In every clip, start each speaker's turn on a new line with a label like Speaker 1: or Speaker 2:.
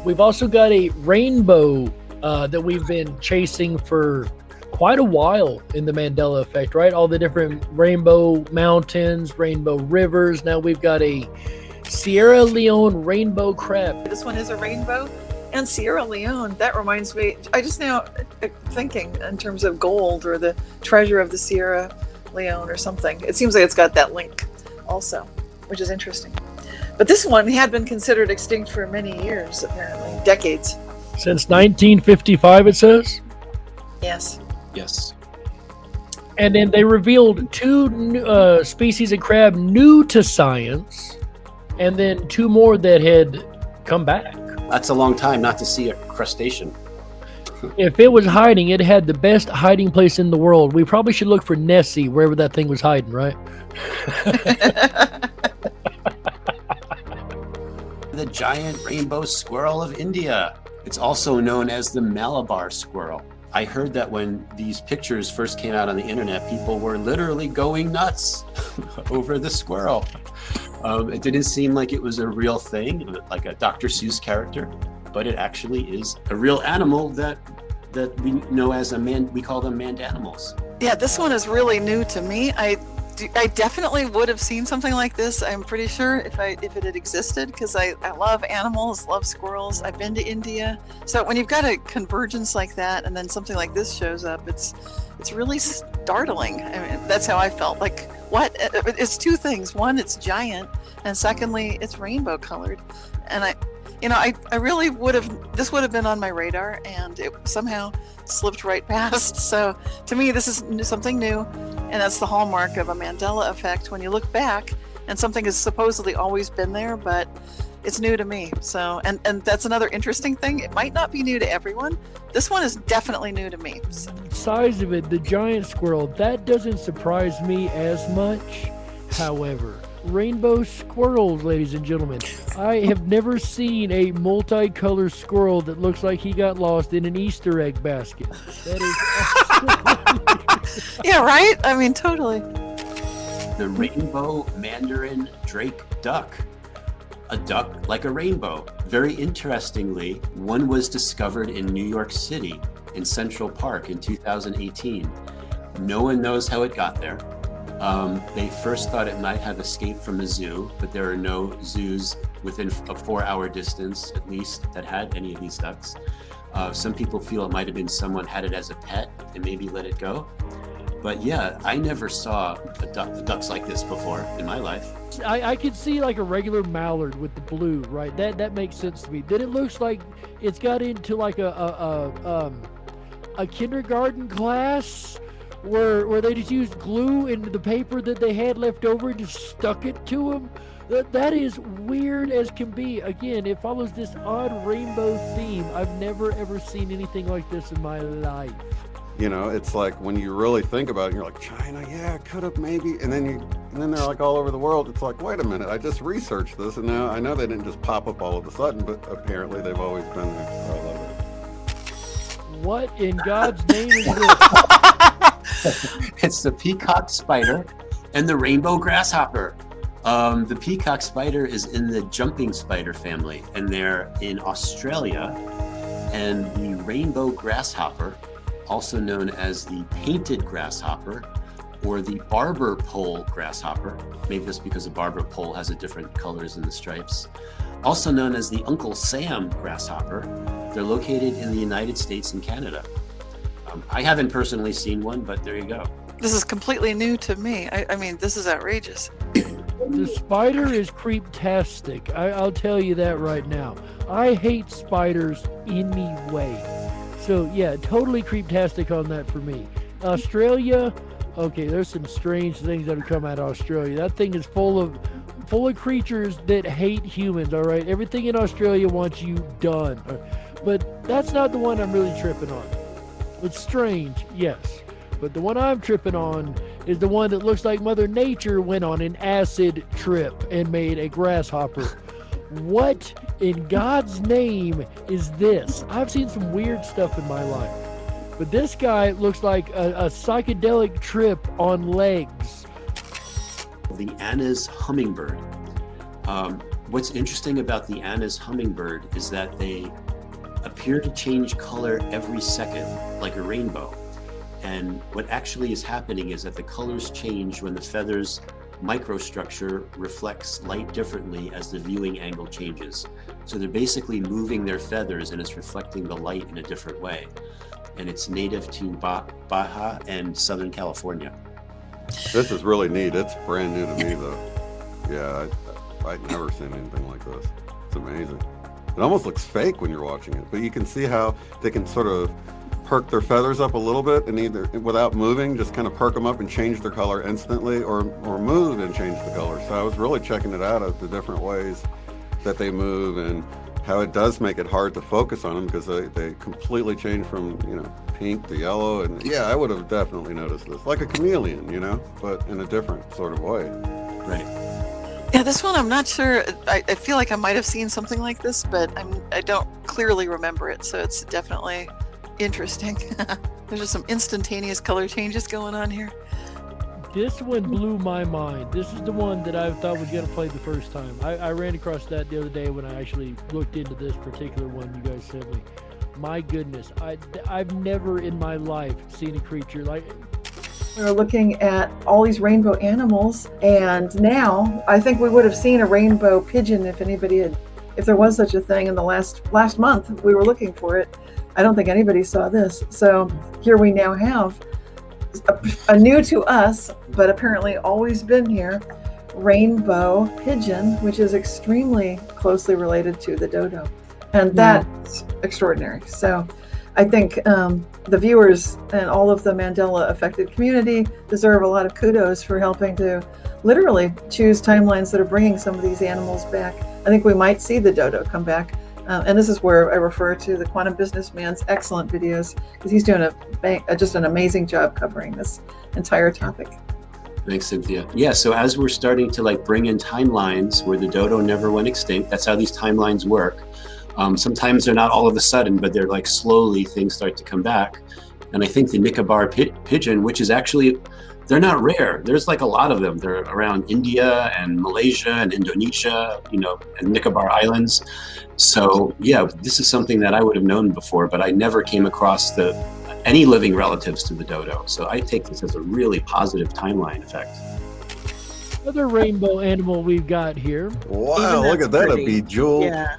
Speaker 1: We've also got a rainbow that we've been chasing for quite a while in the Mandela Effect, right? All the different rainbow mountains, rainbow rivers. Now we've got a Sierra Leone rainbow crab.
Speaker 2: This one is a rainbow. And Sierra Leone, that reminds me, I just now thinking in terms of gold or the treasure of the Sierra Leone or something. It seems like it's got that link also, which is interesting. But this one had been considered extinct for many years, apparently, decades.
Speaker 1: Since 1955, it says?
Speaker 2: Yes.
Speaker 3: Yes.
Speaker 1: And then they revealed two species of crab new to science, and then two more that had come back.
Speaker 3: That's a long time not to see a crustacean.
Speaker 1: If it was hiding, it had the best hiding place in the world. We probably should look for Nessie wherever that thing was hiding, right?
Speaker 3: The giant rainbow squirrel of India. It's also known as the Malabar squirrel. I heard that when these pictures first came out on the internet, people were literally going nuts over the squirrel. It didn't seem like it was a real thing, like a Dr. Seuss character, but it actually is a real animal that we know as we call them Mandanimals.
Speaker 2: Yeah, this one is really new to me. I definitely would have seen something like this, I'm pretty sure, if it had existed, because I love animals, love squirrels. I've been to India. So when you've got a convergence like that and then something like this shows up, it's really startling. I mean, that's how I felt. Like, what? It's two things. One, it's giant, and secondly, it's rainbow colored. And I really this would have been on my radar, and it somehow slipped right past. So to me, this is something new, and that's the hallmark of a Mandela effect. When you look back and something has supposedly always been there, but it's new to me. So, and that's another interesting thing. It might not be new to everyone. This one is definitely new to me. So.
Speaker 1: Size of it, the giant squirrel, that doesn't surprise me as much. However, rainbow squirrels, ladies and gentlemen. I have never seen a multicolored squirrel that looks like he got lost in an Easter egg basket. That
Speaker 2: is yeah, right? I mean, totally.
Speaker 3: The rainbow mandarin drake duck. A duck like a rainbow. Very interestingly, one was discovered in New York City in Central Park in 2018. No one knows how it got there. They first thought it might have escaped from a zoo, but there are no zoos within a 4-hour distance, at least, that had any of these ducks. Some people feel it might have been someone had it as a pet and maybe let it go. But yeah, I never saw ducks like this before in my life.
Speaker 1: I could see like a regular mallard with the blue, right? That makes sense to me. Then it looks like it's got into like a kindergarten class where they just used glue into the paper that they had left over and just stuck it to them. That is weird as can be. Again, it follows this odd rainbow theme. I've never ever seen anything like this in my life.
Speaker 4: You know, it's like when you really think about it, you're like, China, yeah, could have maybe, and then they're like all over the world. It's like, wait a minute, I just researched this, and now I know they didn't just pop up all of a sudden, but apparently they've always been there. So I love it.
Speaker 1: What in God's name is this?
Speaker 3: It's the Peacock Spider and the Rainbow Grasshopper. The Peacock Spider is in the jumping spider family, and they're in Australia. And the Rainbow Grasshopper, also known as the painted grasshopper or the barber pole grasshopper, maybe just because the barber pole has a different colors in the stripes, also known as the Uncle Sam grasshopper. They're located in the United States and Canada. I haven't personally seen one, but there you go.
Speaker 2: This is completely new to me. I mean, this is outrageous.
Speaker 1: The spider is creeptastic. I'll tell you that right now. I hate spiders anyway. So yeah, totally creeptastic on that for me. Australia, okay, there's some strange things that have come out of Australia. That thing is full of creatures that hate humans, all right? Everything in Australia wants you done. But that's not the one I'm really tripping on. It's strange, yes. But the one I'm tripping on is the one that looks like Mother Nature went on an acid trip and made a grasshopper. What in God's name is this? I've seen some weird stuff in my life. But this guy looks like a psychedelic trip on legs.
Speaker 3: The Anna's Hummingbird. What's interesting about the Anna's hummingbird is that they appear to change color every second, like a rainbow. And what actually is happening is that the colors change when the feather's microstructure reflects light differently as the viewing angle changes. So they're basically moving their feathers and it's reflecting the light in a different way. And it's native to Baja and Southern California.
Speaker 4: This is really neat. It's brand new to me, though. Yeah, I'd never seen anything like this. It's amazing. It almost looks fake when you're watching it, but you can see how they can sort of perk their feathers up a little bit and either without moving, just kind of perk them up and change their color instantly, or move and change the color. So I was really checking it out of the different ways that they move and how it does make it hard to focus on them because they completely change from, pink to yellow. And yeah, I would have definitely noticed this, like a chameleon, but in a different sort of way.
Speaker 3: Right.
Speaker 2: Yeah, this one I'm not sure. I feel like I might have seen something like this, but I don't clearly remember it. So it's definitely interesting. There's just some instantaneous color changes going on here.
Speaker 1: This one blew my mind. This is the one that I thought was going to play the first time. I ran across that the other day when I actually looked into this particular one you guys sent me. My goodness, I've never in my life seen a creature like.
Speaker 5: We're looking at all these rainbow animals, and now I think we would have seen a rainbow pigeon if there was such a thing in the last month. We were looking for it. I don't think anybody saw this. So here we now have a new to us, but apparently always been here, rainbow pigeon, which is extremely closely related to the dodo. And that's extraordinary. So I think the viewers and all of the Mandela Effected community deserve a lot of kudos for helping to literally choose timelines that are bringing some of these animals back. I think we might see the dodo come back. And this is where I refer to the Quantum Businessman's excellent videos, because he's doing just an amazing job covering this entire topic.
Speaker 3: Thanks, Cynthia. Yeah, so as we're starting to bring in timelines where the dodo never went extinct, that's how these timelines work. Sometimes they're not all of a sudden, but they're slowly things start to come back. And I think the Nicobar pigeon, which is actually, they're not rare. There's a lot of them. They're around India and Malaysia and Indonesia, and Nicobar Islands. So yeah, this is something that I would have known before, but I never came across any living relatives to the dodo. So I take this as a really positive timeline effect.
Speaker 1: Another rainbow animal we've got here.
Speaker 4: Wow, look at that,
Speaker 6: pretty.
Speaker 4: A bejeweled.
Speaker 6: Yeah.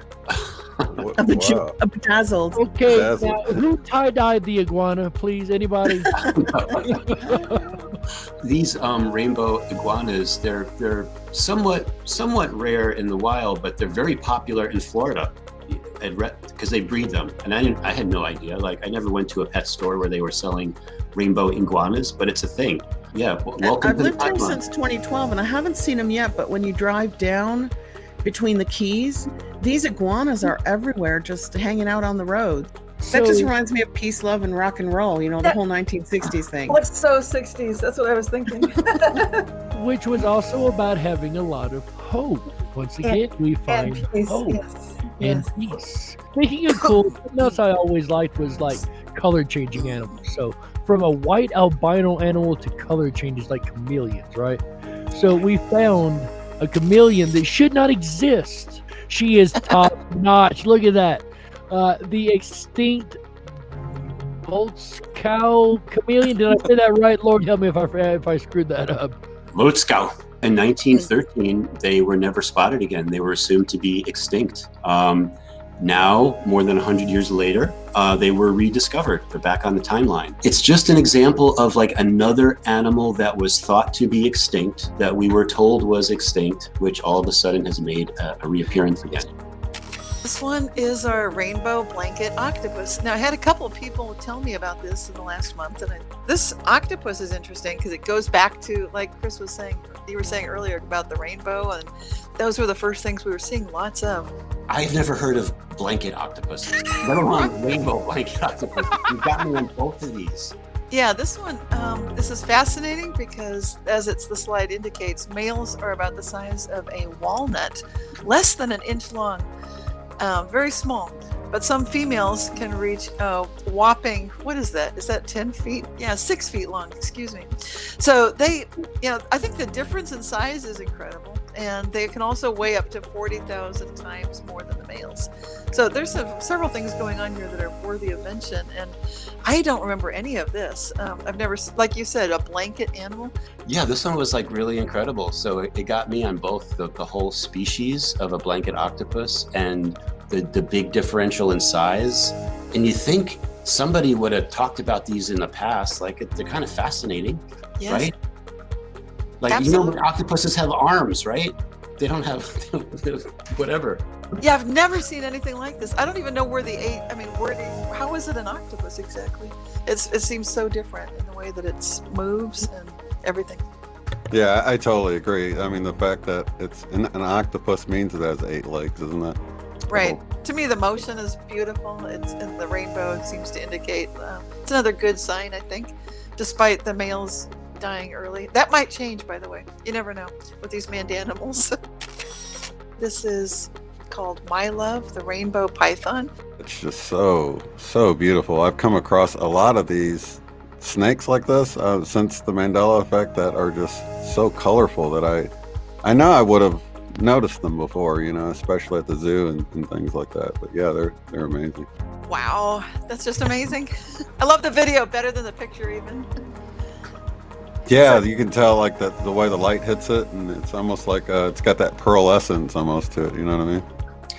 Speaker 4: Wow.
Speaker 6: A bedazzled.
Speaker 1: Okay,
Speaker 4: Bedazzled.
Speaker 1: now who tie-dyed the iguana, please? Anybody?
Speaker 3: These rainbow iguanas, they're somewhat rare in the wild, but they're very popular in Florida because they breed them. And I had no idea. I never went to a pet store where they were selling rainbow iguanas, but it's a thing. Yeah, welcome
Speaker 6: I've
Speaker 3: to the
Speaker 6: lived here
Speaker 3: timeline.
Speaker 6: since 2012, and I haven't seen them yet. But when you drive down between the Keys, these iguanas are everywhere, just hanging out on the road. That just reminds me of peace, love, and rock and roll. The whole 1960s thing.
Speaker 5: What's so 60s? That's what I was thinking.
Speaker 1: Which was also about having a lot of hope. Once again, we find
Speaker 5: and peace,
Speaker 1: hope
Speaker 5: yes.
Speaker 1: and peace. Speaking of cool, something else I always liked was color changing animals. So from a white albino animal to color changes like chameleons, right? So we found a chameleon that should not exist. She is top notch. Look at that. The extinct Voltscow chameleon. Did I say that right? Lord help me if I screwed that up.
Speaker 3: Voltscow. In 1913, they were never spotted again. They were assumed to be extinct. Now, more than 100 years later, they were rediscovered. They're back on the timeline. It's just an example of another animal that was thought to be extinct, that we were told was extinct, which all of a sudden has made a reappearance again.
Speaker 2: This one is our rainbow blanket octopus. Now, I had a couple of people tell me about this in the last month, and this octopus is interesting because it goes back to, like Chris was saying, you were saying earlier about the rainbow, and those were the first things we were seeing lots of.
Speaker 3: I've never heard of blanket octopus, let alone rainbow blanket octopus. You got me on both of these.
Speaker 2: Yeah, this one, this is fascinating because, as the slide indicates, males are about the size of a walnut, less than an inch long, very small. But some females can reach a whopping, what is that? Is that 10 feet? Yeah, 6 feet long, excuse me. So I think the difference in size is incredible. and they can also weigh up to 40,000 times more than the males. So there's several things going on here that are worthy of mention, and I don't remember any of this. I've never, like you said, a blanket animal.
Speaker 3: Yeah, this one was like really incredible. So it got me on both the whole species of a blanket octopus and the big differential in size. And you think somebody would have talked about these in the past, like they're kind of fascinating,
Speaker 2: Yes.
Speaker 3: right? Like,
Speaker 2: Absolutely.
Speaker 3: you know, octopuses have arms, right? They don't have whatever.
Speaker 2: Yeah, I've never seen anything like this. I don't even know where how is it an octopus exactly? It seems so different in the way that it moves and everything.
Speaker 4: Yeah, I totally agree. I mean, the fact that it's an octopus means it has 8 legs, isn't that?
Speaker 2: Right. To me, the motion is beautiful. And the rainbow seems to indicate it's another good sign, I think, despite the males dying early. That might change, by the way. You never know with these Mandanimals. This is called My Love, the rainbow python.
Speaker 4: It's just so beautiful. I've come across a lot of these snakes like this since the Mandela Effect that are just so colorful that I know I would have noticed them before, you know, especially at the zoo and things like that. But yeah, they're amazing.
Speaker 2: Wow, that's just amazing. I love the video better than the picture even.
Speaker 4: Yeah, you can tell like that the way the light hits it, and it's almost like it's got that pearlescence almost to it. You know what I mean?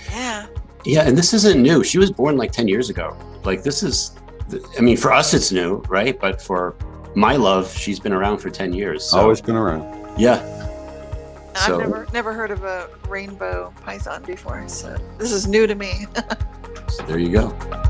Speaker 2: Yeah.
Speaker 3: Yeah, and this isn't new. She was born like 10 years ago. Like this is, I mean, for us it's new, right? But for My Love, she's been around for 10 years. So,
Speaker 4: Always been around.
Speaker 3: yeah.
Speaker 2: I've never heard of a rainbow python before, so this is new to me.
Speaker 3: So there you go.